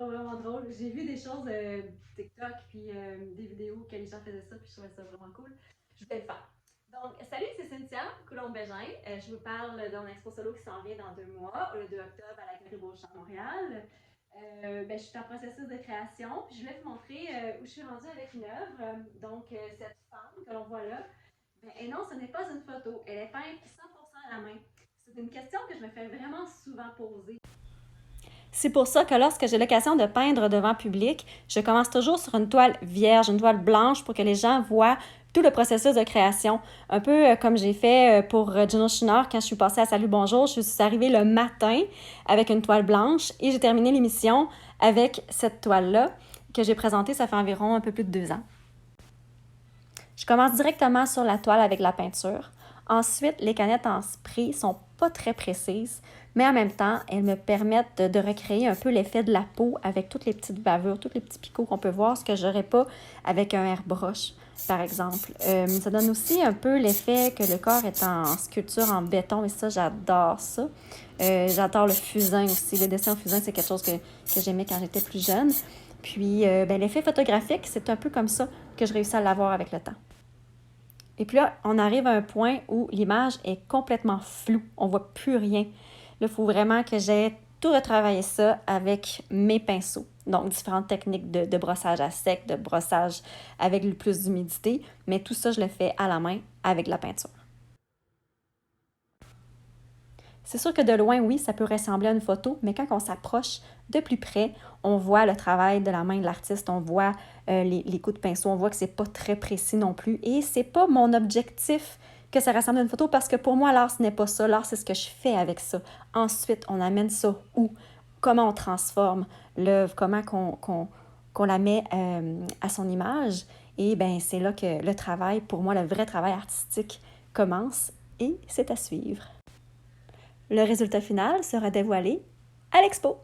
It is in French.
pas vraiment drôle. J'ai vu des choses TikTok, puis des vidéos que les gens faisaient ça, puis je trouvais ça vraiment cool. Je voulais le faire. Donc, salut, c'est Cynthia Coulombe-Bégin. Je vous parle d'un expo solo qui s'en vient dans 2 mois, le 2 octobre à la Galerie Beauchamp Montréal. Je suis en processus de création, puis je voulais vous montrer où je suis rendue avec une œuvre. Cette femme que l'on voit là, et non, ce n'est pas une photo. Elle est peinte 100% à la main. C'est une question que je me fais vraiment souvent poser. C'est pour ça que lorsque j'ai l'occasion de peindre devant public, je commence toujours sur une toile vierge, une toile blanche pour que les gens voient tout le processus de création. Un peu comme j'ai fait pour Juno Chinard quand je suis passée à Salut Bonjour. Je suis arrivée le matin avec une toile blanche et j'ai terminé l'émission avec cette toile-là que j'ai présentée, ça fait environ un peu plus de 2 ans. Je commence directement sur la toile avec la peinture. Ensuite, les canettes en spray sont pas très précises, mais en même temps, elles me permettent de recréer un peu l'effet de la peau avec toutes les petites bavures, tous les petits picots qu'on peut voir, ce que j'aurais pas avec un airbrush, par exemple. Ça donne aussi un peu l'effet que le corps est en sculpture en béton, et ça, j'adore ça. J'adore le fusain aussi. Le dessin au fusain, c'est quelque chose que j'aimais quand j'étais plus jeune. Puis, l'effet photographique, c'est un peu comme ça que je réussis à l'avoir avec le temps. Et puis là, on arrive à un point où l'image est complètement floue. On ne voit plus rien. Là, il faut vraiment que j'aie tout retravaillé ça avec mes pinceaux. Donc, différentes techniques de brossage à sec, de brossage avec le plus d'humidité. Mais tout ça, je le fais à la main avec la peinture. C'est sûr que de loin, oui, ça peut ressembler à une photo, mais quand on s'approche de plus près, on voit le travail de la main de l'artiste, on voit les coups de pinceau, on voit que c'est pas très précis non plus. Et c'est pas mon objectif que ça ressemble à une photo parce que pour moi, l'art, ce n'est pas ça. L'art, c'est ce que je fais avec ça. Ensuite, on amène ça où? Comment on transforme l'œuvre? Comment qu'on la met à son image? Et bien, c'est là que le travail, pour moi, le vrai travail artistique commence et c'est à suivre. Le résultat final sera dévoilé à l'expo.